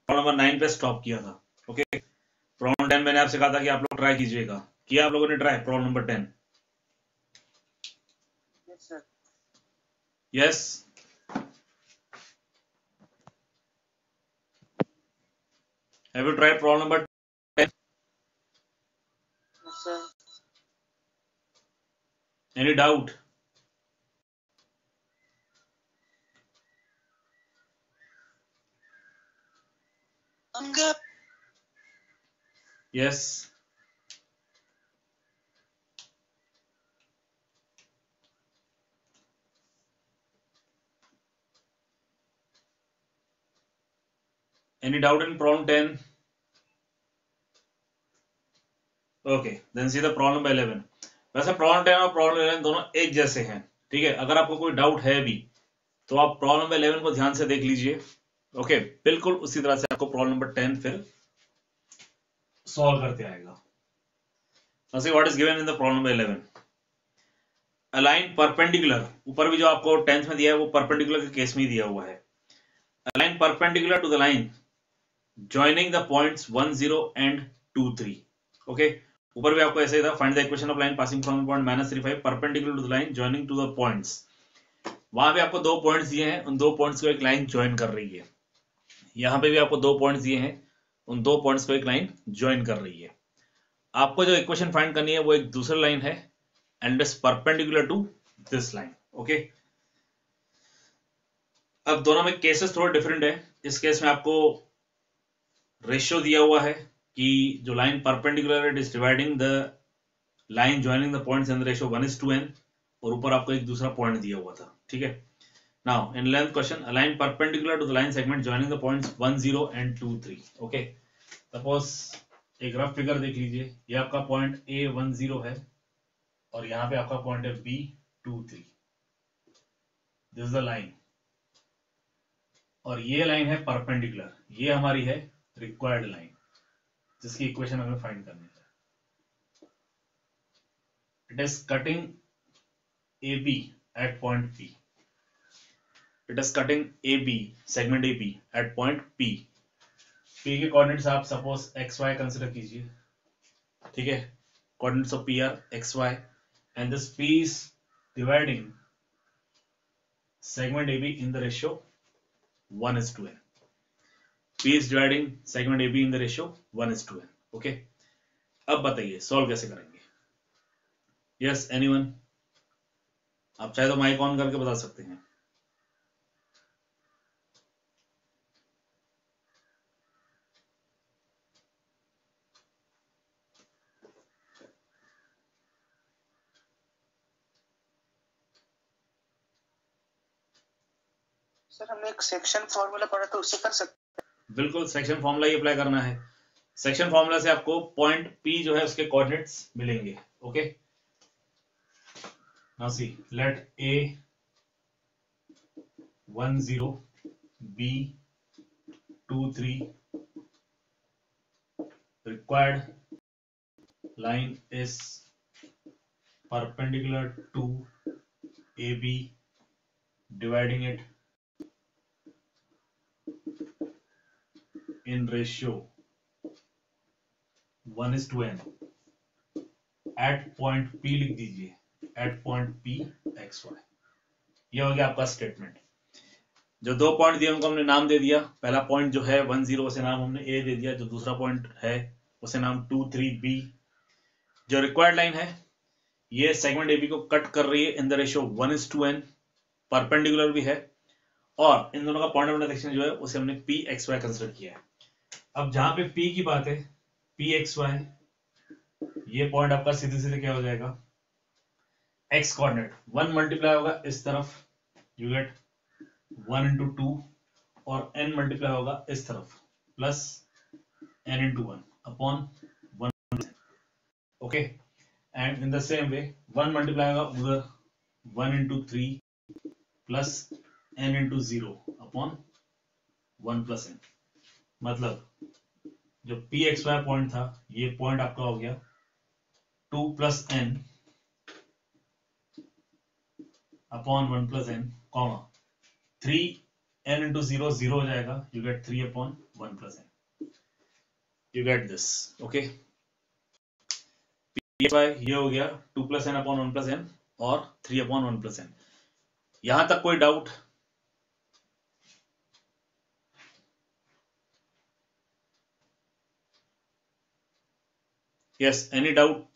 Problem number 9 पे stop किया था। ओके, प्रॉब्लम 10 मैंने आपसे कहा था कि आप लोग ट्राई कीजिएगा। किया आप लोगों ने try problem number 10? Yes, have you tried problem number 10? Any doubt? Yes, any doubt in problem 10? Okay, then see the problem by 11. वैसे प्रॉब्लम 10 और प्रॉब्लम 11 दोनों एक जैसे हैं, ठीक है। अगर आपको कोई डाउट है भी तो आप प्रॉब्लम नंबर 11 को ध्यान से देख लीजिए। ओके, बिल्कुल उसी तरह से आपको प्रॉब्लम नंबर 10 फिर सॉल्व करते आएगा। Now see what is given in the problem number 11. A line perpendicular, ऊपर भी जो आपको 10th में दिया है वो परपेंडिकुलर के केस में ही दिया हुआ है। A line perpendicular to the line joining the points 1 0 and 2 3. Okay, ऊपर भी आपको ऐसे ही था, find the equation of line passing from the point -3 5 perpendicular to the line joining to the points. वहां पे आपको दो पॉइंट्स दिए हैं, उन दो पॉइंट्स को एक लाइन ज्वाइन कर रही है। यहाँ पे भी आपको दो पॉइंट्स दिए हैं, उन दो पॉइंट्स को एक लाइन ज्वाइन कर रही है। आपको जो इक्वेशन फाइंड करनी है वो एक दूसरी लाइन है and is perpendicular to this line. Okay, अब दोनों में केसेस थोड़े डिफरेंट है। इस केस में आपको रेशियो दिया हुआ है कि जो लाइन परपेंडिकुलर है it is dividing the line joining the points in the ratio 1:n, और ऊपर आपको एक दूसरा पॉइंट दिया हुआ था, ठीक है। Now in length question, a line perpendicular to the line segment joining the points 1 0 and 2 3. Okay, suppose एक रफ फिगर देख लीजिए, ये आपका पॉइंट A 1 0 है और यहाँ पे आपका पॉइंट है B 2 3. This is the line, और ये लाइन है परपेंडिकुलर, ये हमारी है रिक्वायर्ड लाइन जिसकी इक्वेशन हमें फाइंड करनी है। It is cutting AB at point P. It is cutting AB, segment AB at point P. P के कोऑर्डिनेट्स आप सपोज XY कंसिडर कीजिए, ठीक है। Coordinates of P are XY and this P is dividing segment AB in the ratio 1:n. P is dividing segment AB in the ratio 1:n. Okay, अब बताइए solve कैसे करेंगे? Yes, anyone? आप चाहे तो माइक ऑन करके बता सकते हैं। सर हमने एक सेक्शन फॉर्मूला पढ़ा था, उससे कर सकते हैं? बिल्कुल, सेक्शन फॉर्मूला ही अप्लाई करना है। सेक्शन फॉर्मूला से आपको पॉइंट P जो है उसके कोऑर्डिनेट्स मिलेंगे। Okay, now see let A 1 0 B 2 3. required line is perpendicular to AB, dividing it in ratio 1:n at point P, लिख दीजिए at point P XY। ये हो गया आपका स्टेटमेंट। जो दो पॉइंट दिए उनको हमने नाम दे दिया। पहला पॉइंट जो है 1 0 उसे नाम हमने A दे दिया, जो दूसरा पॉइंट है उसे नाम 2 3 B। जो रिक्वायर्ड लाइन है ये सेगमेंट AB को कट कर रही है इन द रेशियो 1:n, परपेंडिकुलर भी है, और इन दोनों का पॉइंट ऑफ इंटरसेक्शन जो है उसे हमने PXY कंसिडर किया है। अब जहां पे P की बात है, PXY, ये पॉइंट आपका सीधे सीधे क्या हो जाएगा, x कोऑर्डिनेट 1 मल्टीप्लाई होगा इस तरफ, यू गेट 1 into 2, और n मल्टीप्लाई होगा इस तरफ plus n into 1 upon 1। Okay, and in the same way 1 multiply होगा उधर 1 into 3 plus n into 0 upon 1 plus n। मतलब जो PXY पॉइंट था ये पॉइंट आपका हो गया 2 plus n upon 1 plus n, comma 3 n into 0 0 हो जाएगा, you get 3/1 plus n, you get this. Okay, ये हो गया 2 plus n upon 1 plus n और 3/1 प्लस एन। यहां तक कोई doubt? Yes, any doubt?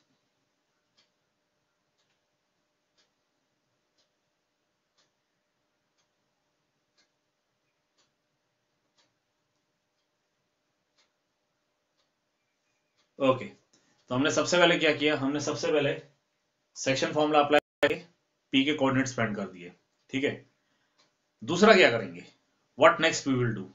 Okay, तो हमने सबसे पहले क्या किया, हमने सबसे पहले सेक्शन फॉर्मूला अप्लाई करके पी के कोऑर्डिनेट्स फाइंड कर दिए। ठीक है, दूसरा क्या करेंगे, what next we will do?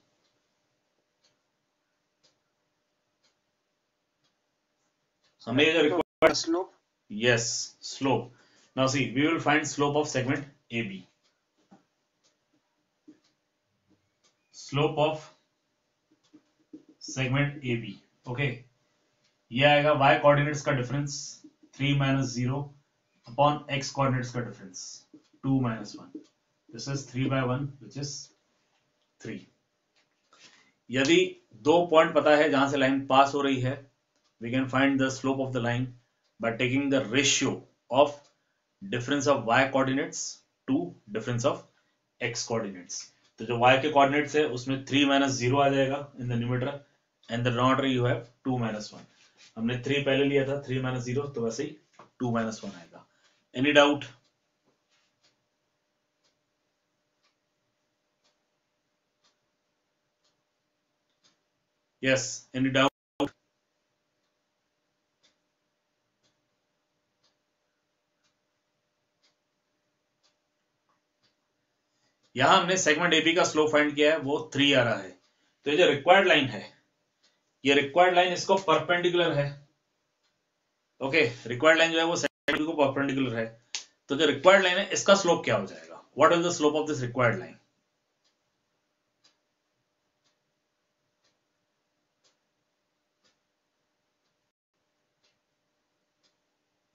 हमें जो required slope, yes slope, now see we will find slope of segment A B, slope of segment A B. Okay, ये आएगा y कोऑर्डिनेट्स का difference 3 minus 0 upon x coordinates का difference 2 minus 1, this is 3/1 which is 3। यदि दो point पता है जहां से लाइन पास हो रही है, we can find the slope of the line by taking the ratio of difference of y coordinates to difference of x coordinates. तो जो y के कोऑर्डिनेट्स है उसमें 3 माइनस 0 आ जाएगा in the numerator and the denominator you have 2 minus 1। हमने 3 पहले लिया था, 3 माइनस 0, तो वैसे ही 2 माइनस 1 आएगा। Any doubt? Yes, any doubt? यहां हमने सेगमेंट एबी का स्लोप फाइंड किया है, वो 3 आ रहा है। तो ये जो रिक्वायर्ड लाइन है, ये रिक्वायर्ड लाइन इसको परपेंडिकुलर है। ओके, रिक्वायर्ड लाइन जो है वो सेगमेंट को परपेंडिकुलर है। तो जो रिक्वायर्ड लाइन है इसका स्लोप क्या हो जाएगा, what is the slope of this required line?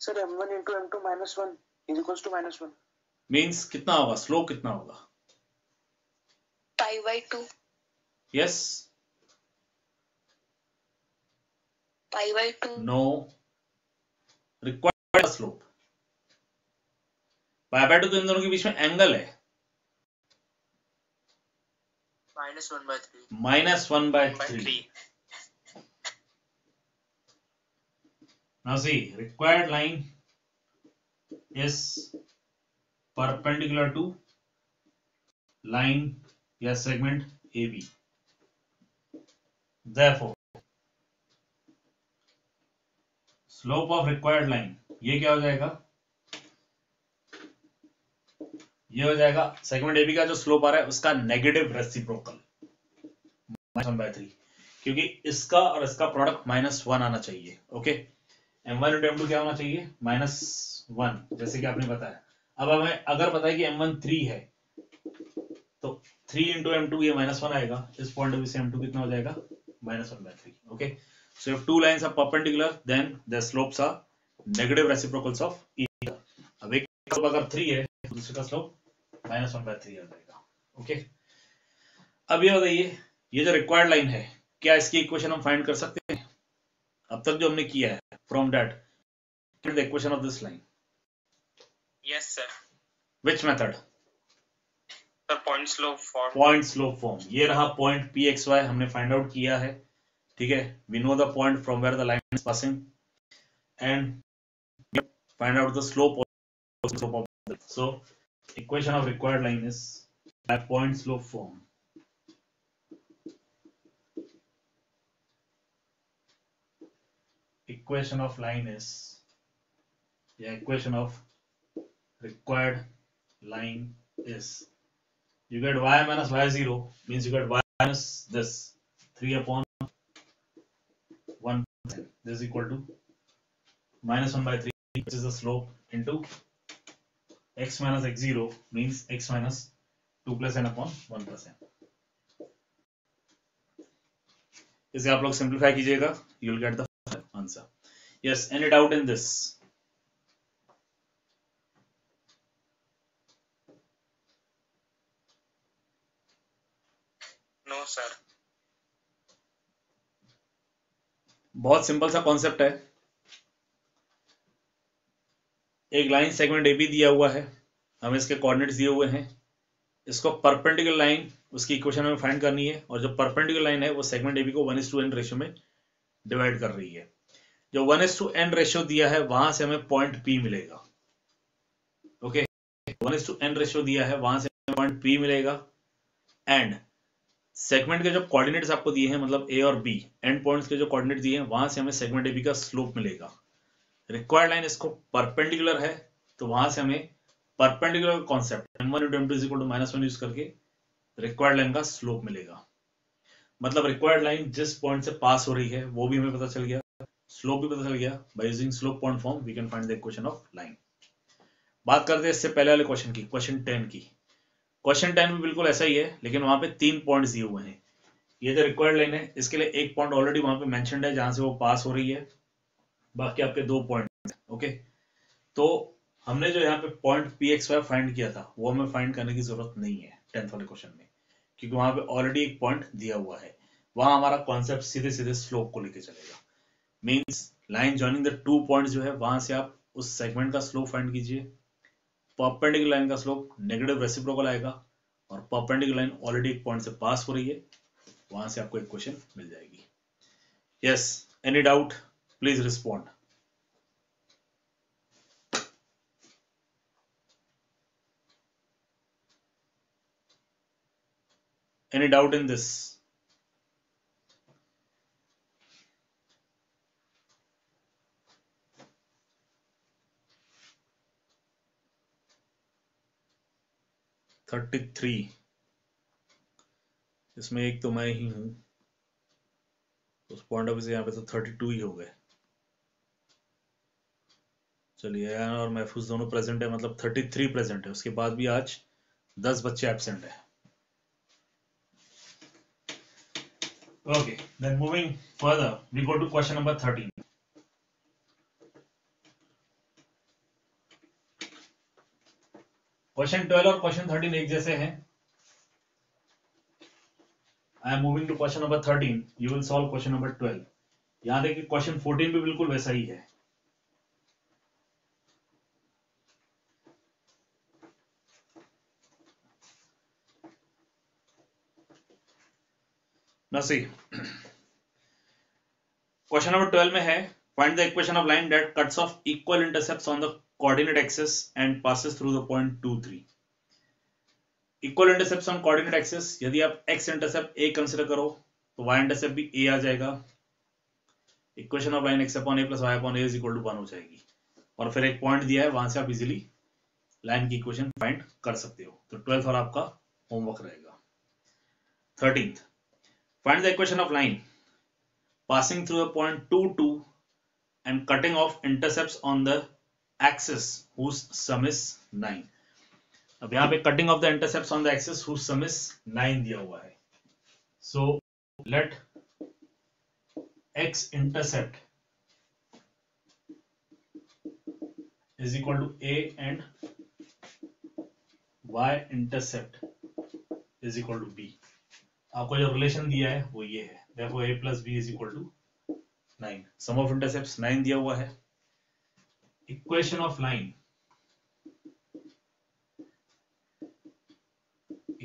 Sir m1 into m2 minus 1 is equals to -1, means कितना होगा, स्लोप कितना होगा? π/2, यस, π/2, नो, रिक्वायर्ड स्लोप π/2, तो इन दोनों के बीच में एंगल है -1/3। Now see, required line is perpendicular to line या segment AB. Therefore, slope of required line ये क्या हो जाएगा, ये हो जाएगा सेगमेंट AB का जो स्लोप आ रहा है उसका नेगेटिव रेसिप्रोकल -1/3, क्योंकि इसका और इसका प्रोडक्ट -1 आना चाहिए। ओके, m1 इंटू m2 क्या होना चाहिए, -1, जैसे कि आपने बताया। अब हमें अगर पता है कि m1 3 है, तो 3 इंटू m2 ये -1 आएगा, इस पॉइंट ऑफ व्यू से m2 कितना हो जाएगा, -1/3। Okay, so if two lines are perpendicular then the slopes are negative reciprocals of each other. अब एक स्लोप अगर 3 है तो दूसरे का स्लोप -1/3 आ जाएगा। ओके, अब ये बताइए, ये जो रिक्वायर्ड लाइन है, क्या इसकी इक्वेशन हम फाइंड कर सकते हैं? अब तक जो हमने किया है, from that the equation of this line. Yes, sir. Which method? The point slope form. Point slope form. ये रहा पॉइंट pxy, हमने फाइंड आउट किया है। ठीक है, we know the point from where the line is passing and find out the slope of so equation of required line is by point slope form. Equation of line is, yeah, equation of required line is, you get y minus y0 means you get y minus this 3/1, this is equal to -1/3, which is the slope, into x minus x0 means x minus 2 plus n upon 1 plus n। इसे आप लोग simplify कीजिएगा, you will get the answer. Yes, any doubt in this? बहुत simple सा concept है। एक line segment A B दिया हुआ है, हमें इसके कोऑर्डिनेट्स दिए हुए हैं, इसको परपेंडिकुलर लाइन उसकी इक्वेशन में फाइंड करनी है, और जो परपेंडिकुलर लाइन है वो सेगमेंट ए बी को 1:n रेशियो में डिवाइड कर रही है। जो 1:n रेशियो दिया है वहां से हमें पॉइंट P मिलेगा। ओके, 1:n रेशियो दिया है वहां से पॉइंट P मिलेगा, एंड सेगमेंट के जो कोऑर्डिनेट्स आपको दिए हैं, मतलब ए और बी एंड पॉइंट्स के जो कोऑर्डिनेट दिए हैं, वहां से हमें सेगमेंट ए बी का स्लोप मिलेगा। रिक्वायर्ड लाइन इसको परपेंडिकुलर है, तो वहां से हमें perpendicular concept m1 × m2 = -1 use करके रिक्वायर्ड लाइन का स्लोप मिलेगा। मतलब रिक्वायर्ड लाइन जिस पॉइंट से पास हो रही है वो भी हमें पता चल गया, स्लोप भी पता चल गया। By using slope point form we can find the equation of line. बात करते हैं इससे पहले वाले क्वेश्चन की, क्वेश्चन 10 की। क्वेश्चन 10 में बिल्कुल ऐसा ही है, लेकिन वहां पे 3 पॉइंट्स दिए हुए हैं। ये जो रिक्वायर्ड लाइन है इसके लिए एक पॉइंट ऑलरेडी वहां पे मेंशन्ड है जहां से वो पास हो रही है, बाकी आपके 2 पॉइंट। ओके, तो हमने जो यहाँ पे पॉइंट PXY फाइंड किया था वो हमें फाइंड करने की जरूरत नहीं है 10th वाले क्वेश्चन में, क्योंकि वहां पे ऑलरेडी एक पॉइंट दिया हुआ है। वहां हमारा कॉन्सेप्ट सीधे सीधे स्लोप को लेके चलेगा। Means line joining the 2 points जो है वहां से आप उस सेगमेंट का स्लोप फाइंड कीजिए। परपेंडिकुलर लाइन का स्लोप नेगेटिव रेसिप्रोकल आएगा, और परपेंडिकुलर लाइन ऑलरेडी एक पॉइंट से पास हो रही है, वहां से आपको इक्वेशन मिल जाएगी। Yes, any doubt please respond. Any doubt in this? (33) इसमें एक तो मैं ही हूं, उस पॉइंट ऑफ व्यू से यहाँ पे तो 32 ही हो गए। चलिए, अयान और महफूज दोनों प्रेजेंट है, मतलब 33 प्रेजेंट है। उसके बाद भी आज 10 बच्चे एब्सेंट है। Okay, then moving further we go to question number 13। Question 12 और क्वेश्चन 13 एक जैसे हैं। I am moving to question number 13, you will solve question number 12। यहां देखिए क्वेश्चन 14 भी बिल्कुल वैसा ही है। Now see, क्वेश्चन नंबर 12 में है, find the equation of line that cuts off equal intercepts on the coordinate axis and passes through the point 2, 3. Equal intercept on coordinate axis, यदि आप x इंटरसेप्ट a कंसीडर करो तो y intercept भी a आ जाएगा। Equation of line x/a + y/a = 1 हो जाएगी, और फिर एक पॉइंट दिया है वहां से आप इजीली लाइन की इक्वेशन फाइंड कर सकते हो। तो 12th और आपका होमवर्क रहेगा। 13th, find the equation of line passing through the point 2, 2 and cutting off intercepts on the axis whose sum is 9. अब यहाँ पे cutting off the intercepts on the axis whose sum is 9 दिया हुआ है। So let x intercept is equal to a and y intercept is equal to b. आपको जो relation दिया है वो ये है, therefore a plus b is equal to 9. Sum of intercepts 9 दिया हुआ है। Equation of line,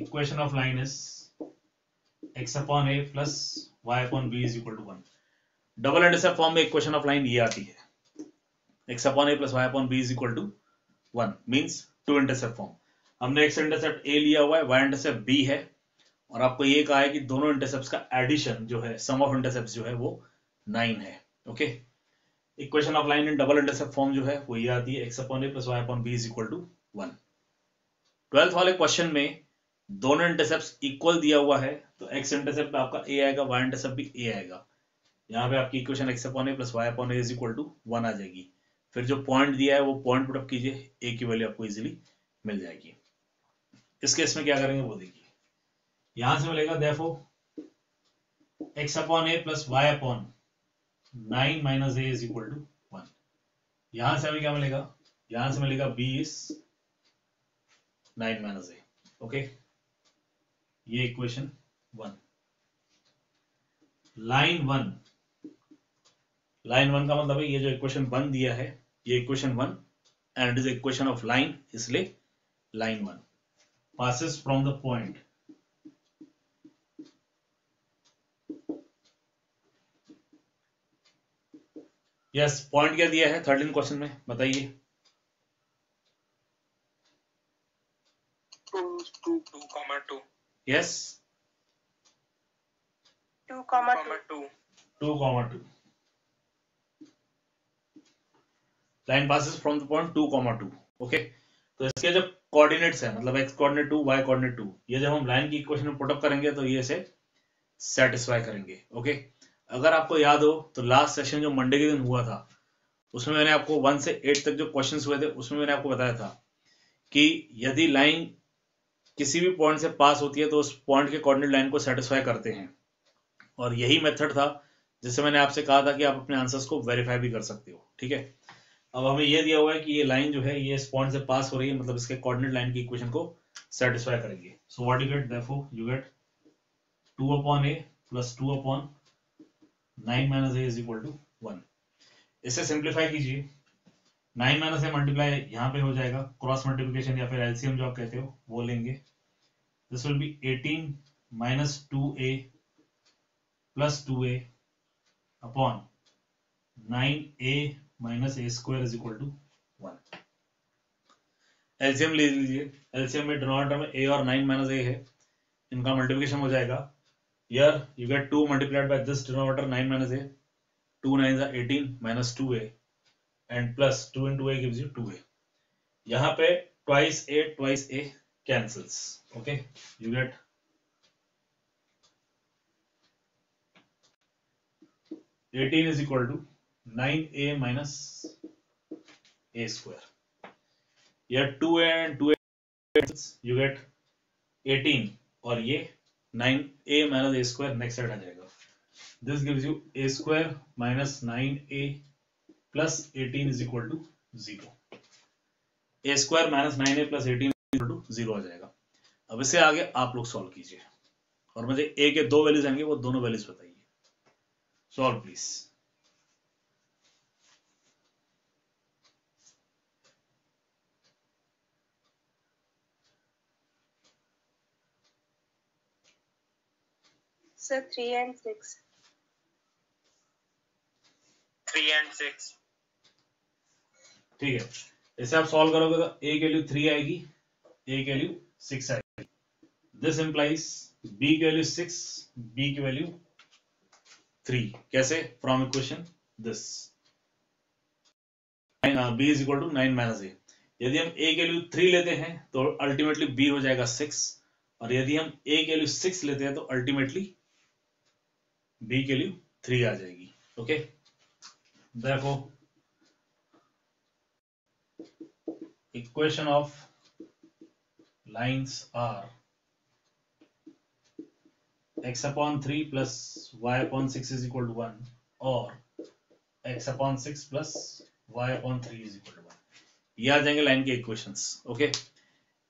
equation of line is x/a plus y/b is equal to 1. Double intercept form में इक्वेशन ऑफ लाइन ये आती है, x/a plus y/b is equal to 1 means 2 intercept form. हमने x intercept a लिया हुआ है, y intercept b है, और आपको ये कहा है कि दोनों इंटरसेप्ट्स का एडिशन जो है, सम ऑफ इंटरसेप्ट्स जो है वो 9 है। Okay, equation of line in double intercept form जो है वो ये आती है, x/a plus y/b is equal to 1। 12th वाले क्वेश्चन में दोनों इंटरसेप्ट्स इक्वल दिया हुआ है, तो x इंटरसेप्ट आपका a आएगा, y इंटरसेप्ट भी a आएगा। यहाँ पे आपकी equation x/a plus y/a is equal to 1 आ जाएगी। फिर जो पॉइंट दिया है वो पॉइंट पुट अप कीजिए, a की वैल्यू आपको इजीली मिल जाएगी। इस केस में क्या करेंगे वो देखिए, यहां से मिलेगा therefore x/a plus y/9 minus a is equal to 1। यहां से हमें क्या मिलेगा, यहां से मिलेगा b is 9 minus a। Okay, ये इक्वेशन 1। लाइन 1 लाइन 1 का मतलब है ये जो इक्वेशन 1 दिया है ये equation 1 and it is equation of line, इसलिए line 1 passes from the point yes point क्या दिया है 13 क्वेश्चन में बताइए? 2,2. Yes 2,2. 2,2 line passes from the point 2,2 okay. तो इसके जो कोऑर्डिनेट्स है मतलब x कोऑर्डिनेट 2 y कोऑर्डिनेट 2 ये जब हम लाइन की इक्वेशन में पुट अप करेंगे तो ये इसे सेटिस्फाई करेंगे ओके। अगर आपको याद हो तो लास्ट सेशन जो मंडे के दिन हुआ था उसमें मैंने आपको 1 से 8 तक जो क्वेश्चंस हुए थे उसमें मैंने आपको बताया था कि यदि लाइन किसी भी पॉइंट से पास होती है तो उस पॉइंट के कोऑर्डिनेट लाइन को सेटिस्फाई करते हैं, और यही मेथड था जिससे मैंने आपसे कहा था कि आप अपने आंसर्स को वेरीफाई भी कर सकते हो। ठीक है, अब हमें यह दिया हुआ है कि ये लाइन जो है ये इस पॉइंट से पास हो रही है मतलब इसके कोऑर्डिनेट लाइन की इक्वेशन को सेटिस्फाई करेंगे। So what you get, therefore you get 2/a plus 2/9 minus a is equal to 1। इसे सिंप्लीफाई कीजिए, 9 माइनस a मल्टीप्लाई यहाँ पे हो जाएगा, क्रॉस मल्टीप्लिकेशन या फिर एलसीएम जो आप कहते हो वो लेंगे। This will be 18 minus 2a plus 2a upon 9a minus a square is equal to 1। LCM ले लीजिए, एलसीएम में डिनोमिनेटर में a और 9 माइनस a है, इनका मल्टीप्लिकेशन हो जाएगा। Here you get 2 multiplied by this denominator 9 minus a, 2 9s are 18 minus 2a and plus 2 into a gives you 2a. यहाँ पे twice a cancels. Okay, you get 18 is equal to 9a minus a square. Here 2a and 2a cancels, you get 18 और ये 9a minus a square next side आ जाएगा। This gives you a square minus 9a plus 18 is equal to 0. a square minus 9a plus 18 is equal to 0 आ जाएगा। अब इसे आगे आप लोग सॉल्व कीजिए और मुझे a के दो वैल्यूज आएंगे वो दोनों वैल्यूज बताइए। Solve please. Sir, 3 and 6. 3 and 6. ठीक है, इसे आप सॉल्व करोगे तो a की वैल्यू 3 आएगी, a की वैल्यू 6 आएगी। दिस इंप्लाइज b की वैल्यू 6, b की वैल्यू 3। कैसे? From equation this b is equal to 9 minus a। यदि हम a की वैल्यू 3 लेते हैं तो अल्टीमेटली b हो जाएगा 6, और यदि हम a की वैल्यू 6 लेते हैं तो अल्टीमेटली b की वैल्यू 3 आ जाएगी। Okay, therefore equation of lines are x upon 3 plus y upon 6 is equal to 1 or x upon 6 plus y upon 3 is equal to 1। ये आ जाएंगे लाइन के इक्वेशंस। ओके,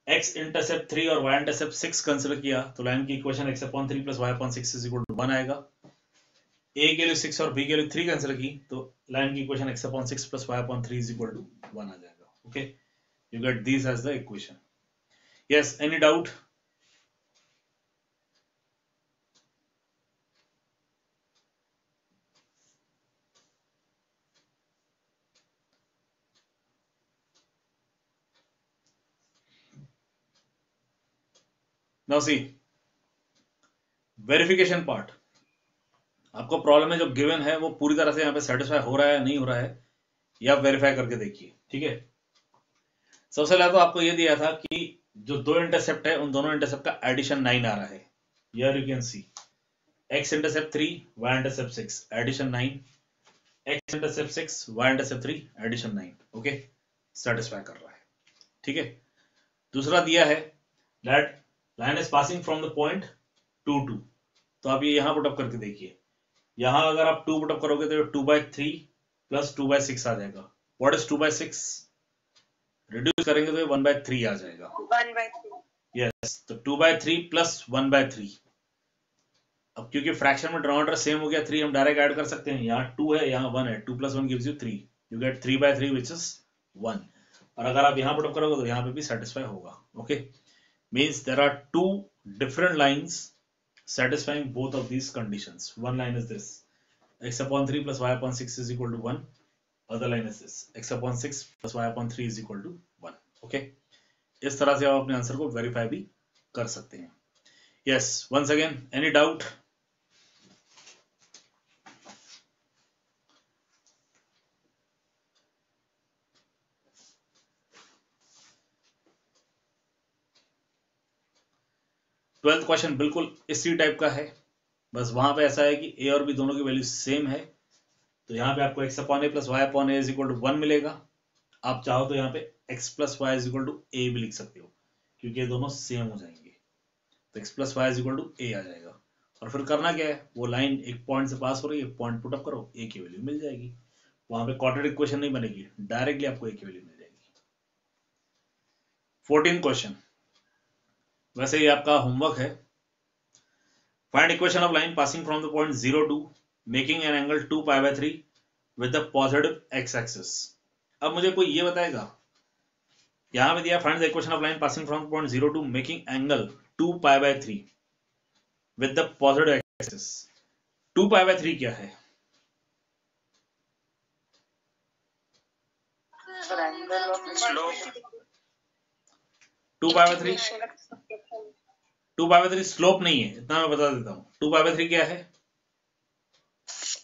x इंटरसेप्ट 3 और y intercept 6 consider किया तो line की equation x upon 3 plus y upon 6 is equal to 1 आएगा। a के लिए 6 और b के लिए 3 कंसीडर की तो लाइन की equation x upon 6 plus y upon 3 is equal to 1 आ जाएगा। Okay, you get these as the equation. Yes, any doubt? Now see, verification part. आपको प्रॉब्लम में जो गिवन है वो पूरी तरह से यहाँ पे सेटिस्फाई हो रहा है नहीं हो रहा है, या आप वेरीफाई करके देखिए। ठीक है, सबसे पहले तो आपको ये दिया था कि जो दो इंटरसेप्ट है उन दोनों इंटरसेप्ट का एडिशन 9 आ रहा है। Here you can see x intercept 3 y intercept 6 addition 9, x intercept 6 y intercept 3 addition 9। Okay, satisfy कर रहा है। ठीक है, दूसरा दिया है that line is passing from the point 2 2, तो आप ये यहां पुट अप करके देखिए। यहां अगर आप 2 पुट अप करोगे तो 2/3 प्लस 2/6 आ जाएगा। What is 2/6? रिड्यूस करेंगे तो 1/3 आ जाएगा। 1/3. यस, तो 2/3 प्लस 1/3 अब क्योंकि फ्रैक्शन में डिनोमिनेटर सेम हो गया 3, हम डायरेक्ट ऐड कर सकते हैं, यहाँ 2 है यहाँ 1 है, 2 + 1 gives you 3, you get 3/3 which is 1, और अगर आप यहाँ पुट अप करोगे तो यहाँ पे भी सेटिस्फाई होगा। Okay, means there are 2 different lines satisfying both of these conditions. One line is this, x/3 + y/6 is equal to 1, other line is this, x/6 + y/3 is equal to 1। Okay, इस तरह से आप अपने answer को verify भी कर सकते हैं। Yes, once again any doubt? Twelfth question बिल्कुल इसी टाइप का है, बस वहां पे ऐसा है कि a और b दोनों की वैल्यू सेम है, तो यहाँ पे आपको x/a + y/a is equal to 1 मिलेगा। आप चाहो तो यहाँ पे x + y is equal to a भी लिख सकते हो, क्योंकि ये दोनों सेम हो जाएंगे, तो x + y is equal to a आ जाएगा। और फिर करना क्या है, वो लाइन एक पॉइंट से पास हो रही है, पॉइंट पुट अप करो, a की वैल्यू मिल जाएगी, वहां पे क्वाड्रेटिक इक्वेशन नहीं बनेगी, डायरेक्टली आपको a की वैल्यू मिल जाएगी। 14th क्वेश्चन, वैसे ये आपका होमवर्क है। Find equation of line passing from the point 0 to making an angle 2π/3 with the positive x axis. अब मुझे कोई ये बताएगा, यहां पे दिया find the equation of line passing from point 0 to making angle 2π/3 with the positive x axis. 2π/3 क्या है? Sir angle of slope 2π/3 slope नहीं है, इतना मैं बता देता हूं। 2π/3 क्या है?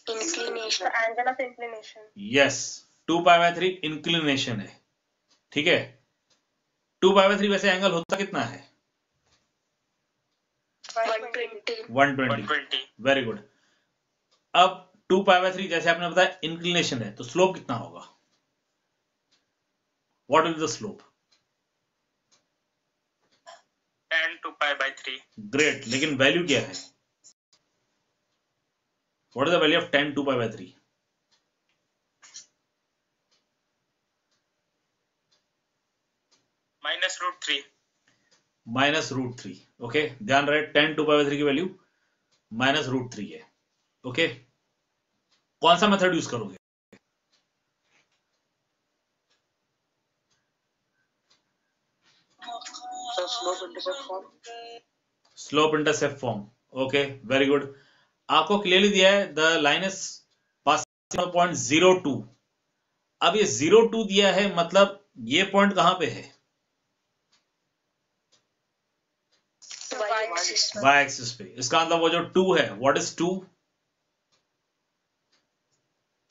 Inclination, angle of inclination. Yes, 2π/3 inclination है, ठीक है। 2π/3 वैसे एंगल होता कितना है? 120। Very good. अब 2π/3 जैसे आपने बताया इंक्लिनेशन है, तो स्लोप कितना होगा? What is the slope? tan 2π/3। Great, लेकिन वैल्यू क्या है? What is the value of tan 2π/3? -√3। Okay, ध्यान रहे tan 2π/3 की वैल्यू -√3 है। ओके, कौन सा मेथड यूज करोगे? Slope intercept form. Okay, very good. आपको क्लियरली दिया है the line is passing from point 0 to। अब ये 0 to दिया है, मतलब ये पॉइंट कहां पे है? y एक्सिस पे। इसका मतलब वो जो 2 है, what is 2?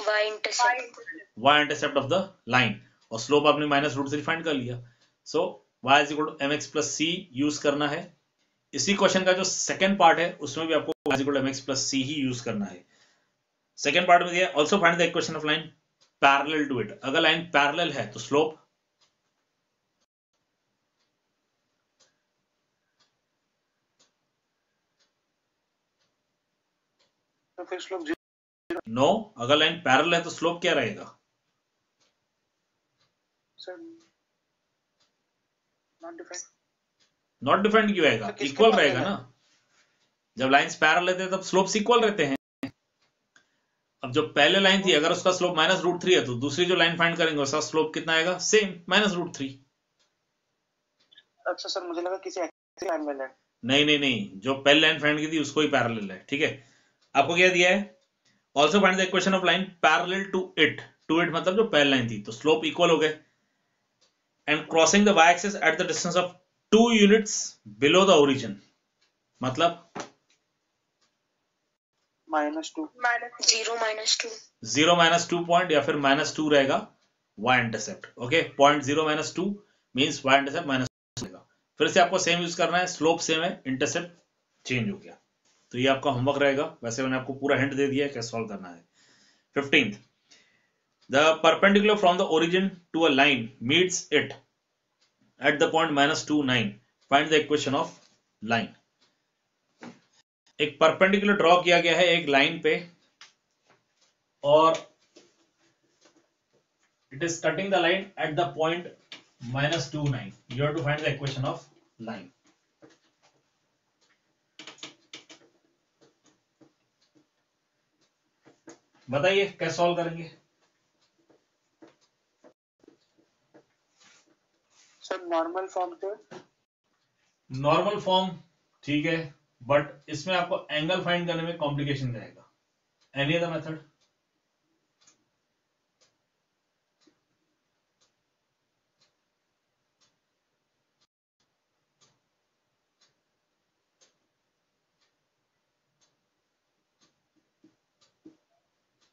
y intercept of the line, और स्लोप आपने -√3 फाइंड कर लिया। So y is equal to mx + c use करना है। इसी क्वेश्चन का जो सेकंड पार्ट है उसमें भी आपको y is equal to mx + c ही यूज करना है। सेकंड पार्ट में दिया also find the equation of line parallel to it. अगर लाइन पैरेलल है तो स्लोप तो फिर स्लोप नो, अगर लाइन पैरेलल है तो स्लोप क्या रहेगा? Sir not defined. Not defined क्यों आएगा? तो किसके इक्वल पास रहेगा है? ना। जब लाइंस पैरेलल रहते हैं तब स्लोप्स इक्वल रहते हैं। अब जो पहले लाइन थी अगर उसका स्लोप -√3 है तो दूसरी जो लाइन फाइंड करेंगे उसका स्लोप कितना आएगा? सेम, -√3। अच्छा सर, मुझे लगा किसी एक्सिस लाइन में है। नहीं, जो पहले लाइन फाइंड की थी उसको ही पैरेलल है, ठीक है। आपको क्या दिया है? Also find the equation of line parallel to it. To it मतलब जो पहले लाइन थी, तो स्लोप इक्वल हो गए। And crossing the y axis at the distance of 2 units below the origin, मतलब -2 0 -2 पॉइंट या फिर -2 रहेगा y intercept. Okay, point 0 -2 means y intercept -2 रहेगा। फिर से आपको सेम यूज करना है, स्लोप सेम है, इंटरसेप्ट चेंज हो गया। तो ये आपका होमवर्क रहेगा। वैसे मैंने आपको पूरा हिंट दे दिया है कैसे सॉल्व करना है। 15th, the perpendicular from the origin to a line meets it at the point -2, 9। Find the equation of line. एक परपेंडिकुलर ड्रॉ किया गया है एक लाइन पे और it is cutting the line at the point -2, 9। You have to find the equation of line. बताइए कैसे solve करेंगे? सर नॉर्मल फॉर्म थे। नॉर्मल फॉर्म ठीक है, बट इसमें आपको एंगल फाइंड करने में कॉम्प्लिकेशन रहेगा। Any other method?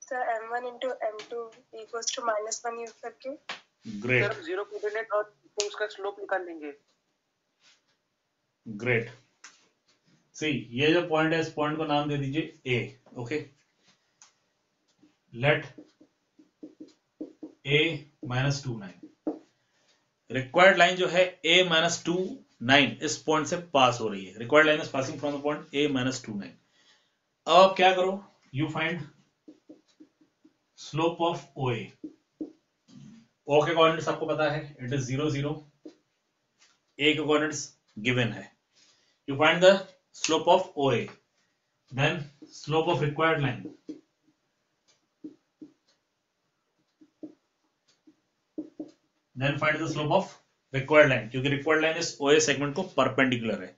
Sir m1 into m2 equals to -1 use करके। ग्रेट, सर जीरो कोऑर्डिनेट और तो उसका स्लोप निकाल लेंगे। ग्रेट। सी ये जो पॉइंट है, इस पॉइंट को नाम दे दीजिए A. Okay, let a -29। Required line जो है a -29 इस पॉइंट से पास हो रही है। Required line is passing from the point a -29। अब आप क्या करो, you find slope of OA। O के कोऑर्डिनेट्स आपको पता है, इट इज 0 0। A के कोऑर्डिनेट्स गिवन है। You find the slope of OA, then slope of required line, then find the slope of required line, क्योंकि रिक्वायर्ड लाइन इस OA segment को perpendicular है।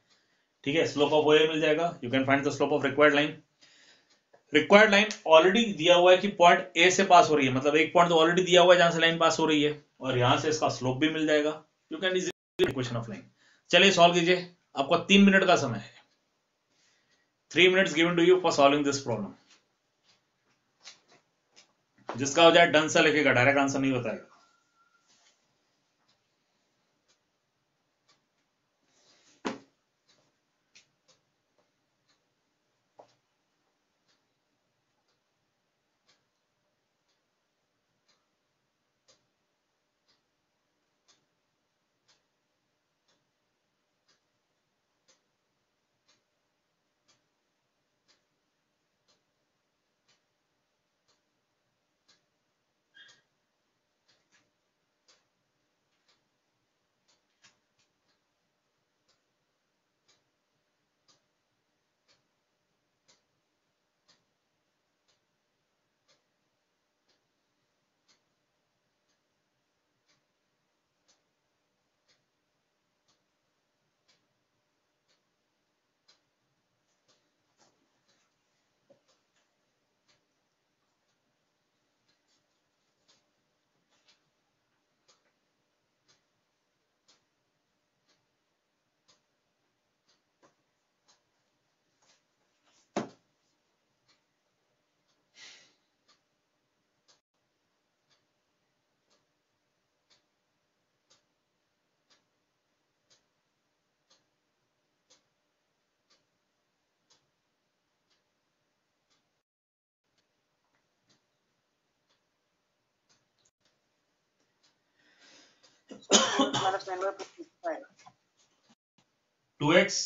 ठीक है, स्लोप ऑफ OA मिल जाएगा। You can find the slope of required line. Required line already दिया हुआ है कि पॉइंट ए से पास हो रही है, मतलब एक पॉइंट तो ऑलरेडी दिया हुआ है जहां से लाइन पास हो रही है, और यहां से इसका स्लोप भी मिल जाएगा। You can easily equation of line. चलिए सॉल्व कीजिए, आपको 3 मिनट का समय है। 3 minutes given to you for solving this problem. जिसका हो जाए डन सा लिखेगा, डायरेक्ट आंसर नहीं बताएगा। -9y 2x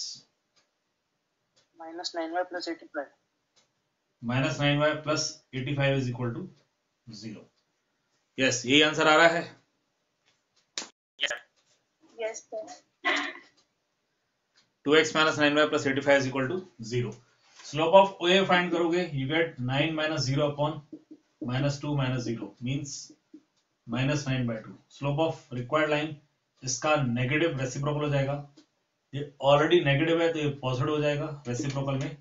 -9y + 85 -9y + 85 is equal to 0। Yes, यही आंसर आ रहा है। Yes, sir. Yes sir. 2x - 9y + 85 is equal to 0। Slope of OA find करोगे, you get 9 - 0 upon -2 - 0 means -9/2। Slope of required line, इसका negative reciprocal हो जाएगा। ये already negative है तो ये पॉजिटिव हो जाएगा रेसिप्रोकल में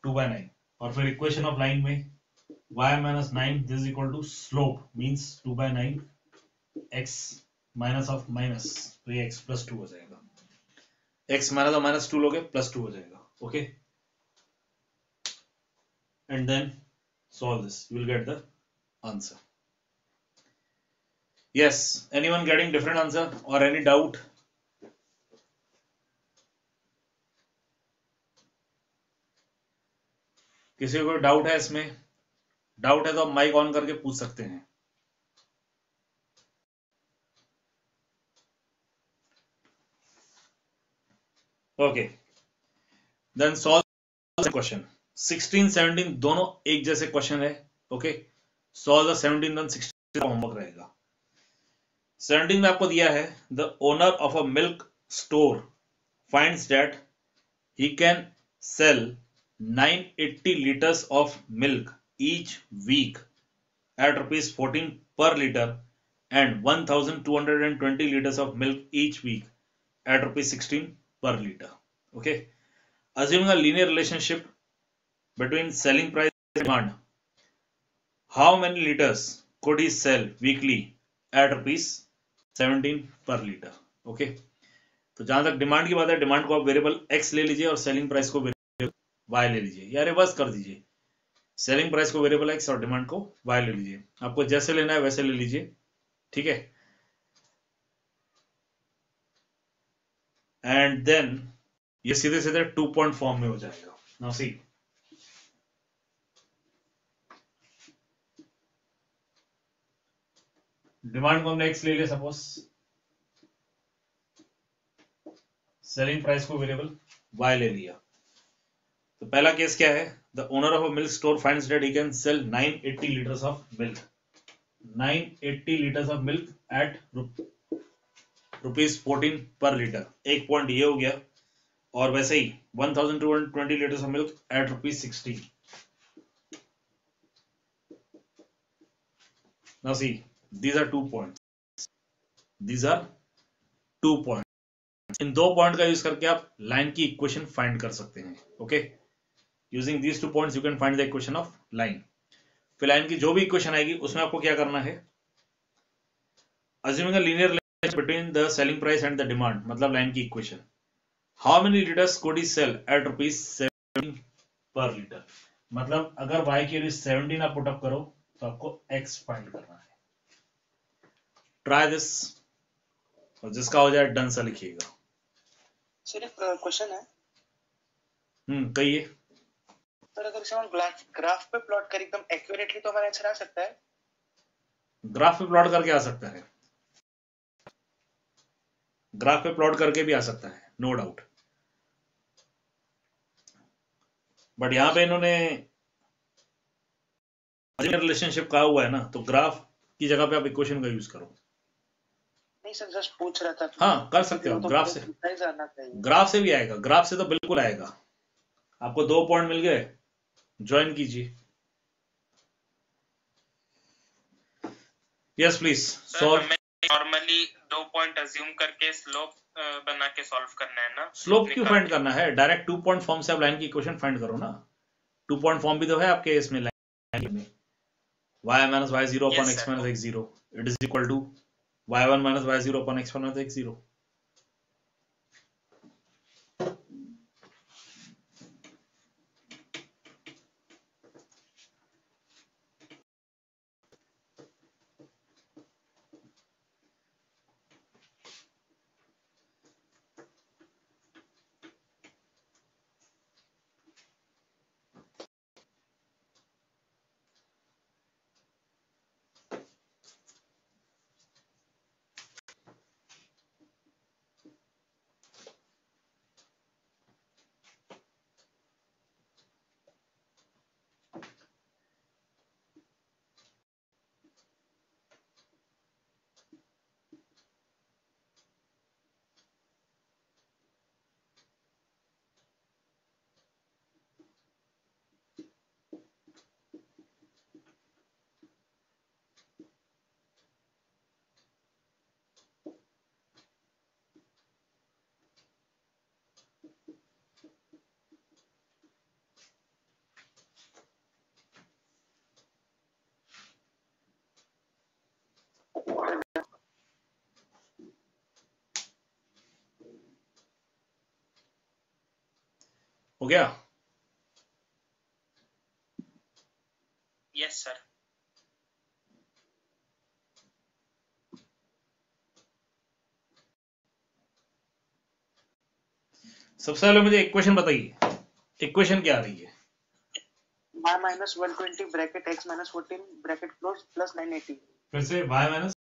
2/9। और फिर इक्वेशन ऑफ लाइन में y - 9 this is equal to slope means 2/9 x minus of minus, तो ये x + 2 हो जाएगा। x माइनस और -2 लोगे +2 हो जाएगा। Okay, and then solve this, you will get the answer. Yes, anyone getting different answer or any doubt? किसी को डाउट है इसमें? डाउट है तो आप माइक ऑन करके पूछ सकते हैं। Okay, then solve the question. 16 17 दोनों एक जैसे क्वेश्चन है। ओके, सॉल्व द 17 देन 16 का होमवर्क रहेगा। 17 में आपको दिया है the owner of a milk store finds that he can sell 980 liters of milk each week at rupees 14 per liter and 1220 liters of milk each week at rupees 16 per liter. Okay, assuming a linear relationship between selling price and demand, how many liters could he sell weekly at rupees 17 per liter? Okay, तो जहां तक demand की बात है, demand को आप variable x ले लीजिए और सेलिंग प्राइस को वेरिएबल वाई ले लीजिए, या रिवर्स कर दीजिए, सेलिंग प्राइस को वेरिएबल एक्स और डिमांड को वाई ले लीजिए, आपको जैसे लेना है वैसे ले लीजिए, ठीक है। एंड देन ये सीधे सीधे 2 पॉइंट फॉर्म में हो जाएगा। नाउ सी, डिमांड को हमने एक्स ले लिया, सपोज सेलिंग प्राइस को वेरिएबल वाई ले लिया। तो पहला केस क्या है, the owner of a milk store finds that he can sell 980 litres of milk, 980 litres of milk eight rupees 14 पर लीटर। एक पॉइंट ये हो गया, और वैसे ही 1220 litres of milk eight rupees 16। Now see, these are 2 points, these are 2 points। In 2 point का use करके आप लाइन की इक्वेशन फाइंड कर सकते हैं। Okay, using these 2 points you can find the equation of line। फिर लाइन की जो भी इक्वेशन आएगी उसमें आपको क्या करना है, assuming a linear relationship between the selling price and the demand, मतलब लाइन की equation, how many liters could he sell at rupees 17 per liter, मतलब अगर y की वैल्यू 17 आप पुट अप करो तो आपको x फाइंड करना है। ट्राई दिस, और जिसका हो जाए डन सा लिखिएगा। सर एक क्वेश्चन है, कहिए। सर अगर इसे हम ग्राफ पे प्लॉट करें एकदम एक्यूरेटली तो हमारा आंसर आ सकता है? ग्राफ पे प्लॉट करके आ सकता है, ग्राफ पे प्लॉट करके भी आ सकता है, नो डाउट। बट यहां पे इन्होंने रिलेशनशिप कहा हुआ है ना, तो ग्राफ की जगह पे आप इक्वेशन का यूज करो। नहीं सर, जस्ट पूछ रहा था। हाँ, कर सकते हो, ग्राफ से, ग्राफ से भी आएगा, ग्राफ से तो बिल्कुल आएगा। आपको 2 पॉइंट मिल गए, ज्वाइन कीजिए। Yes please solve. Normally 2 point assume करके स्लोप बना के सॉल्व करना है ना। स्लोप क्यों फाइंड करना है, डायरेक्ट 2 पॉइंट फॉर्म से आप लाइन की इक्वेशन फाइंड करो ना। 2 पॉइंट फॉर्म भी तो है आपके इसमें लाइन में, y minus y0 upon x minus x0, it is equal to y1 minus y0 upon x1 minus x0। हो गया? Yes sir. सबसे पहले मुझे इक्वेशन बताइए, इक्वेशन क्या आ रही है? y minus 120 bracket x minus 14 bracket close plus 980। फिर से y minus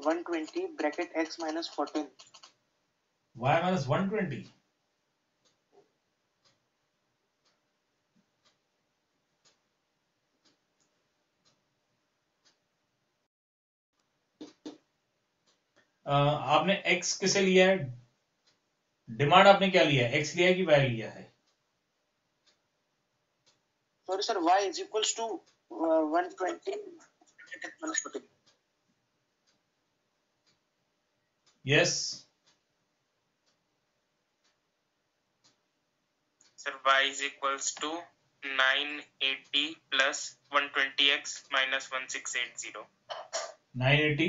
120 bracket x minus 14, y minus 120। आपने x किसे लिया है, डिमांड आपने क्या लिया है, x लिया है कि y लिया है? Sorry sir, y is equals to 120 minus 40. Yes Sir, y is equals to 980 plus 120x minus 1680 980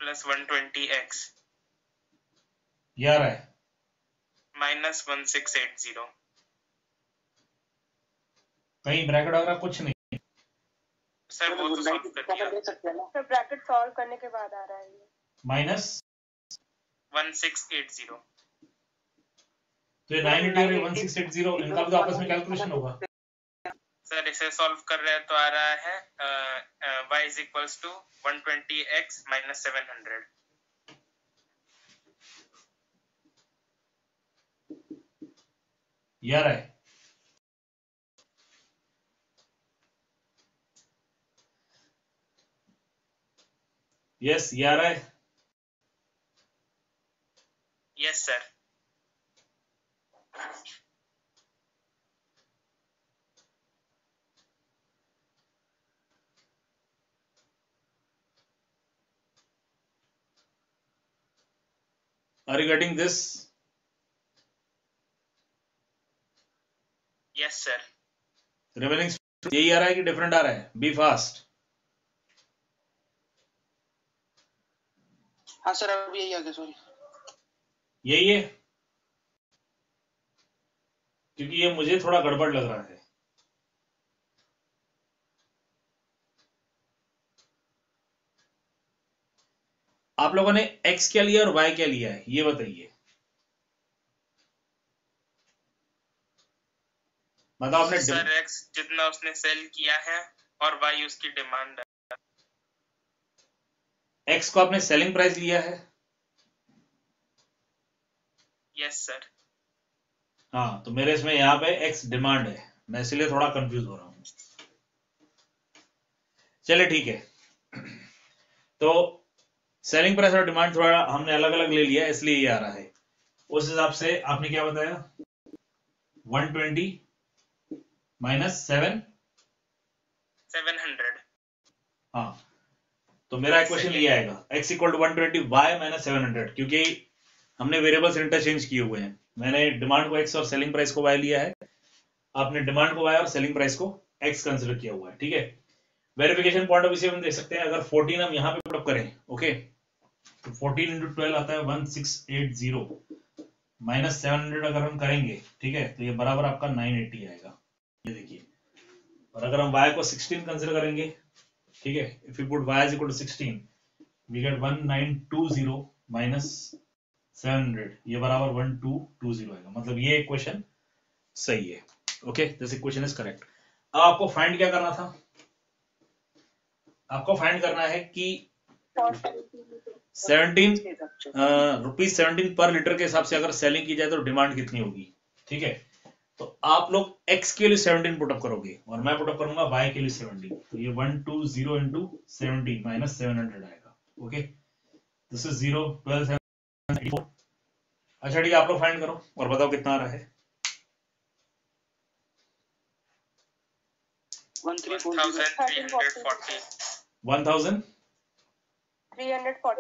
plus 120x ये आ रहा है, minus 1680. कहीं ब्रैकेट वगैरह कुछ नहीं? सर वो तो सॉल्व कर दिया. देख सकते हैं ना? सर ब्रैकेट सॉल्व करने के बाद आ रहा है ये। माइनस 1680. तो ये 980 और 1680 इनका भी तो आपस में कैलकुलेशन होगा। सर इसे सॉल्व कर रहे हैं तो आ रहा है y is equals to 120x minus 700. ये आ रहा है, यस ये आ रहा है। Yes sir. Are you getting this? Yes sir. Remaining यही आ रहा है कि डिफरेंट आ रहा है? B fast. हाँ सर अब यही आ गया, सॉरी। यही है, क्योंकि ये मुझे थोड़ा गड़बड़ लग रहा है। आप लोगों ने x क्या लिया और y क्या लिया है ये बताइए। मतलब आपने सर x जितना उसने सेल किया है और y उसकी डिमांड है। x को आपने सेलिंग प्राइस लिया है? Yes sir. हाँ, तो मेरे इसमें यहाँ पे x डिमांड है, मैं इसलिए थोड़ा कंफ्यूज हो रहा हूँ। चलिए ठीक है, तो सेलिंग प्राइस और डिमांड थोड़ा हमने अलग अलग ले लिया इसलिए ये आ रहा है। उस हिसाब से आपने क्या बताया, 120 माइनस 700। हाँ, तो मेरा इक्वेशन ये आएगा x equal to 120 y minus 700, क्योंकि हमने वेरिएबल्स इंटरचेंज किए हुए हैं। मैंने डिमांड को x और सेलिंग प्राइस को y लिया है, आपने डिमांड को y और सेलिंग प्राइस को x कंसिडर किया हुआ है। ठीक है, वेरिफिकेशन पॉइंट ऑफ व्यू से हम देख सकते हैं, अगर 14 हम यहाँ पे पुट अप करें, ओके, तो 14 इंटू 12 आता है 1680 माइनस 700 अगर हम करेंगे, ठीक है, तो ये बराबर आपका 980 आएगा। ये देखिए, और अगर हम y को 16 कंसिडर करेंगे, ठीक है, if you put y is equal to 16 we get 1920 minus 700, ये बराबर 1220 आएगा। मतलब ये इक्वेशन सही है। Okay, this equation is correct. अब आपको फाइंड क्या करना था, आपको फाइंड करना है कि 17 रुपीज 17 पर लीटर के हिसाब से अगर सेलिंग की जाए तो डिमांड कितनी होगी। ठीक है, तो आप लोग x के लिए 17 पुटअप करोगे और मैं पुटअप करूंगा y के लिए 17, तो ये 120 इंटू 70 माइनस 700 आएगा। ओके, दिस इज 0 12 7 अच्छा ठीक है, आप लोग फाइंड करो और बताओ कितना आ रहा है। 1340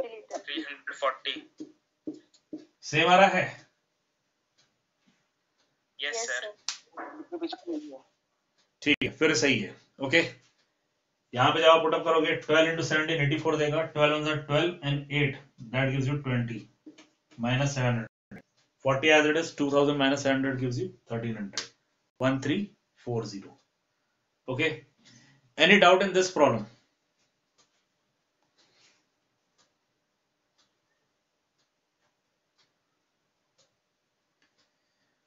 लीटर। 340 सेम आ रहा है? Yes sir. ठीक है, फिर सही है। ओके, यहाँ पे जब आप पुटअप करोगे 12 इंटू 17 84 देगा, 12 12 and 8 that gives you 20 minus 700, 40 as it is, 2000 minus 700 gives you 1300, 1340. Okay, any doubt in this problem?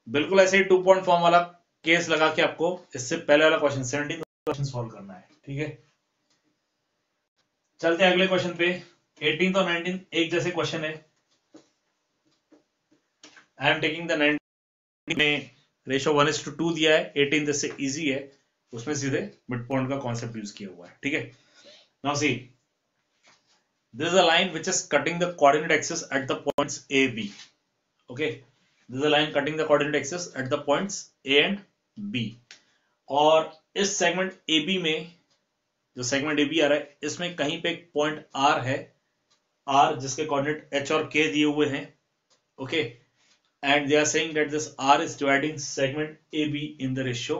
बिल्कुल ऐसे ही 2 पॉइंट फॉर्म वाला केस लगा के आपको इससे पहले वाला क्वेश्चन 17 क्वेश्चन सॉल्व करना है। ठीक है, चलते हैं अगले क्वेश्चन पे। 18 और 19 एक जैसे क्वेश्चन है। आई एम टेकिंग द 19 में रेशो 1:2 दिया है, 18 जैसे इजी है, उसमें सीधे मिड पॉइंट का कॉन्सेप्ट यूज किया हुआ है। ठीक है, now see this is a line which is cutting the coordinate axis at the points A B। Okay, this is a line cutting the coordinate axis at the points A and B. और इस segment A B में, जो segment A B आ रहा है, इसमें कहीं पे एक पॉइंट आर है, आर जिसके कोऑर्डिनेट एच और के दिए हुए हैं। Okay, and they are saying that this R is dividing segment A B in the ratio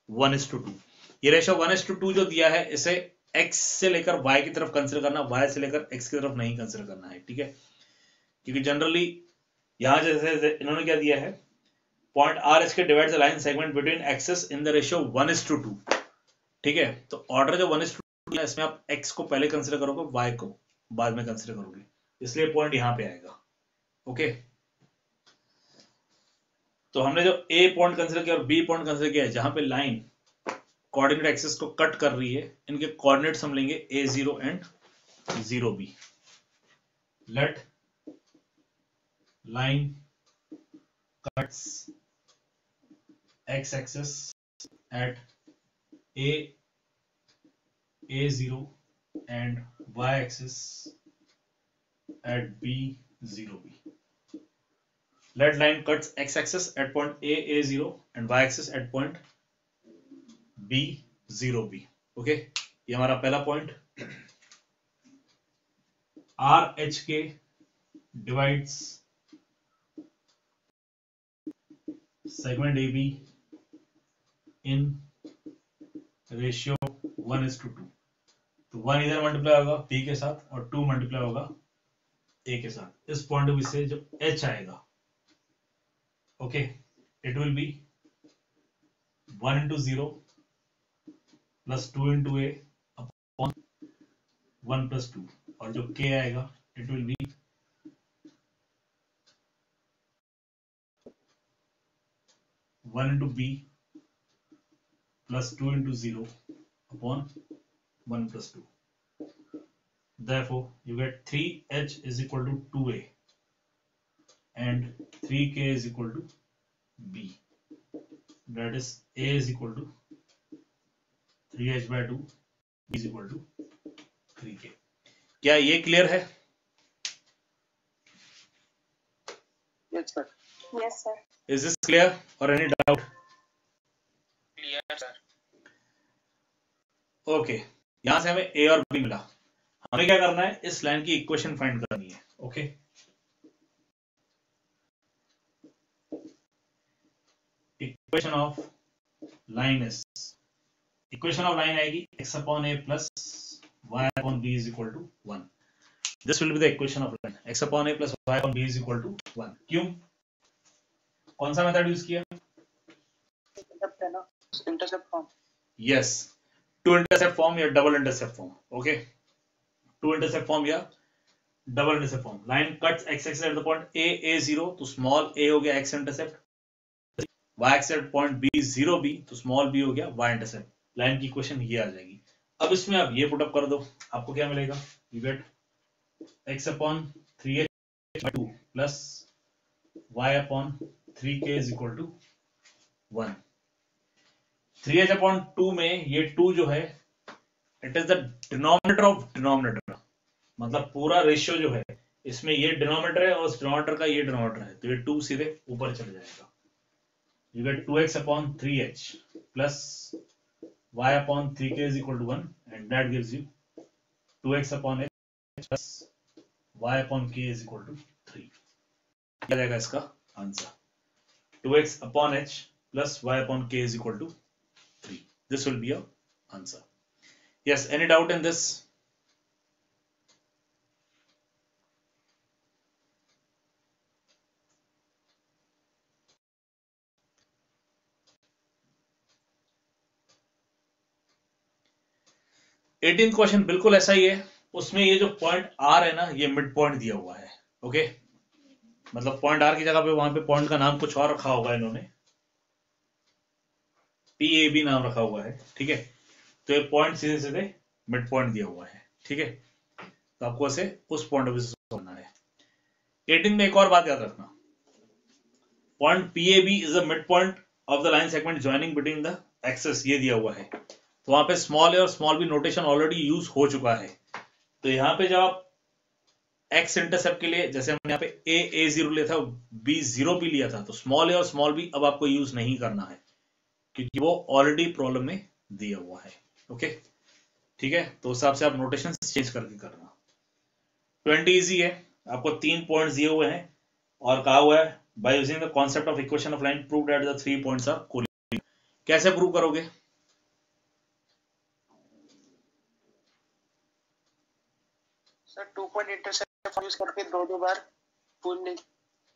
1:2। ये रेशियो 1:2 जो दिया है, इसे एक्स से लेकर वाई की तरफ कंसिडर करना, वाई से लेकर एक्स की तरफ नहीं कंसिडर करना है, ठीक है। क्योंकि जनरली यहां जैसे इन्होंने क्या दिया है, point R H K divide the line segment between axes in the ratio 1:2, ठीक है। तो ऑर्डर जो 1:2 है, इसमें आप एक्स को पहले कंसिडर करोगे, वाई को बाद में कंसिडर करोगे, इसलिए पॉइंट यहां पे आएगा। ओके, तो हमने जो ए पॉइंट कंसिडर किया और बी पॉइंट कंसिडर किया है, जहां पे लाइन कोऑर्डिनेट एक्सिस को कट कर रही है, इनके कोऑर्डिनेट्स हम लेंगे a0 and 0b। Let line cuts x axis at a0 and y axis at b0b. Let line cuts x axis at point a0 and y axis at point b0b. Okay, ये हमारा पहला point. R H के divides segment A B in ratio 1:2। तो 1 इधर multiply होगा B के साथ और 2 मल्टीप्लाई होगा ए के साथ। इस पॉइंट ऑफ व्यू से जब एच आएगा, okay, it will be 1:0 plus 2 a upon 1 + 2, और जो k आएगा it will be 1 b plus 2 upon 1 + 2. Therefore, you get 3h is equal to 2a and 3k is equal to b. That is a is equal to 3h/2, b is equal to 3k. क्या ये clear है? Yes, sir. Yes, sir. Is this clear or any doubt? Clear sir. Okay, यहां से हमें a और b मिला। हमें क्या करना है, इस लाइन की इक्वेशन फाइंड करनी है। ओके, इक्वेशन ऑफ लाइन आएगी x/a plus y/b is equal to 1. This will be the equation of line x/a plus y/b is equal to 1. क्यों? कौन सा मेथड यूज किया? Intercept है ना, intercept form. Yes, two intercept form या double intercept form. Okay, two intercept form या double intercept form. Line cuts x axis at the point a0, तो small a हो गया x intercept, y axis at point b0b, तो small b हो गया y intercept. Line की equation ये आ जाएगी। अब इसमें आप ये पुट अप कर दो, आपको क्या मिलेगा? You get x/3h/2 plus y/3k is equal to 1. 3h/2 में ये 2 जो है, it is the denominator of denominator, मतलब पूरा रेशियो जो है, इसमें ये डिनोमिनेटर है और उस डिनोमिनेटर का ये डिनोमिनेटर है, तो ये 2 सीधे ऊपर चले जाएगा। You gate 2x/3h plus y/3k is equal to 1 and that gives you 2x/h plus y/k is equal to 3. क्या जाएगा इसका answer? 2x/h plus y/k is equal to 3. This will be your answer. Yes, any doubt in this? Eighteen question बिल्कुल ऐसा ही है। उसमें ये जो point R है ना, ये मिड पॉइंट दिया हुआ है। ओके, मतलब पॉइंट आर की जगह पे वहां पे पॉइंट का नाम कुछ और रखा होगा इन्होंने, PAB नाम रखा हुआ है, ठीक है। तो ये पॉइंट सीधे सीधे मिड पॉइंट दिया हुआ है, ठीक है। तो आपको ऐसे उस पॉइंट ऑफ व्यू से सोचना है। 18 में एक और बात याद रखना, point PAB is the mid point of the line segment joining between the axes, ये दिया हुआ है। तो वहां पे स्मॉल ए और small B notation already use हो चुका है। तो यहाँ पे जब आप एक्स इंटरसेप्ट के लिए जैसे हमने यहाँ पे ए जीरो लिया था, बी जीरो भी लिया था, तो स्मॉल ए और स्मॉल बी अब आपको यूज नहीं करना है क्योंकि वो ऑलरेडी प्रॉब्लम में दिया हुआ है। ओके ठीक है, तो उस हिसाब से आप नोटेशन चेंज करके करना। 20 इजी है, आपको 3 पॉइंट्स दिए हुए हैं और कहा हुआ है by using the concept of equation of line prove that the 3 points are collinear. कैसे प्रूव करोगे? सर 2 पॉइंट इंटरसेप्ट यूज करके दो बार फुल एक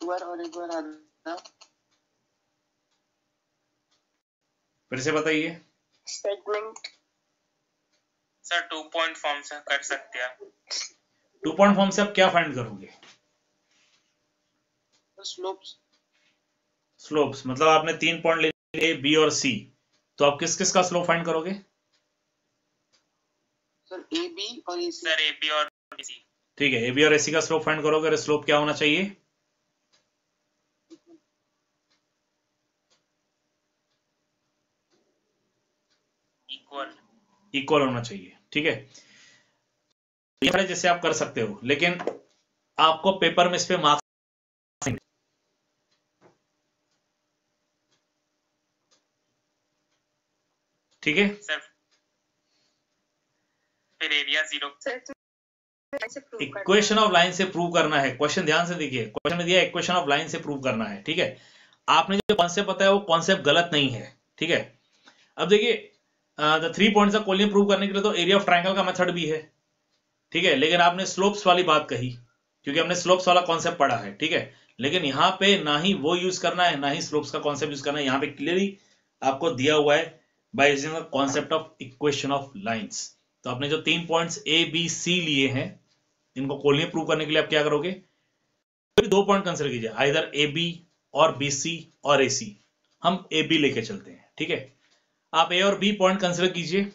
बार और एक बार आधा। फिर से बताइए। सेगमेंट सर 2 पॉइंट फॉर्म से कर सकते हैं। 2 पॉइंट फॉर्म से आप क्या फाइंड करोगे? स्लोप्स। स्लोप्स मतलब आपने 3 पॉइंट ले लिए बी और सी, तो आप किस किस का स्लोप फाइंड करोगे? सर ए बी और ए सी। सर ए बी और बी सी। ठीक है, ए बी और ए सी का स्लोप फाइंड करोगे और स्लोप क्या होना चाहिए? इक्वल होना चाहिए। ठीक है, ये जैसे आप कर सकते हो, लेकिन आपको पेपर में इस पे मार्क्स ठीक है सर फिर एरिया 0 इक्वेशन ऑफ लाइन से प्रूव करना है। क्वेश्चन ध्यान से देखिए, क्वेश्चन में दिया इक्वेशन ऑफ लाइन से प्रूव करना है। ठीक है, आपने जो कॉन्सेप्ट बताया वो कॉन्सेप्ट गलत नहीं है। ठीक है, अब देखिए the 3 points of collinear prove करने के लिए तो एरिया ऑफ ट्रायंगल का मेथड भी है। ठीक है, लेकिन आपने स्लोप्स वाली बात कही क्योंकि हमने स्लोप्स वाला कॉन्सेप्ट पढ़ा है। ठीक है, लेकिन यहाँ पे ना ही वो यूज करना है ना ही स्लोप्स का कॉन्सेप्ट यूज करना है। यहाँ पे क्लियरली आपको दिया हुआ है by using the concept of equation of lines. तो आपने जो 3 पॉइंट्स ए बी सी लिए हैं, इनको कोलिनियर प्रूव करने के लिए आप क्या करोगे? तो 2 पॉइंट कंसिडर कीजिए, आइदर ए बी और बी सी और ए सी। हम ए बी लेके चलते हैं। ठीक है, आप ए और बी पॉइंट कंसिडर कीजिए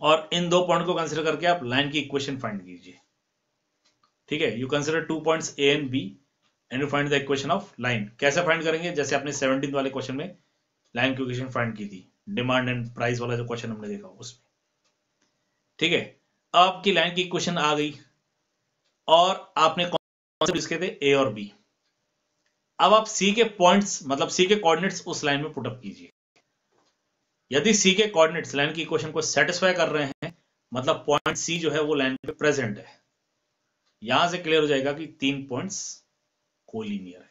और इन 2 पॉइंट को कंसिडर करके आप लाइन की इक्वेशन फाइंड कीजिए। ठीक है, you consider 2 points A and B and you find the equation of line. कैसे फाइंड करेंगे? जैसे आपने 17 वाले क्वेश्चन में लाइन की इक्वेशन फाइंड की थी, डिमांड एंड प्राइस वाला जो क्वेश्चन हमने देखा उसमें। ठीक है, अब आपकी लाइन की इक्वेशन आ गई और आपने कॉन्सेप्ट इसके थे ए और बी। अब आप सी के पॉइंट्स मतलब सी के कोऑर्डिनेट्स उस लाइन में पुट अप कीजिए। यदि सी के कोऑर्डिनेट्स लाइन की इक्वेशन को सेटिस्फाई कर रहे हैं, मतलब पॉइंट सी जो है वो लाइन पे प्रेजेंट है, यहां से क्लियर हो जाएगा कि 3 पॉइंट्स कोलिनियर है।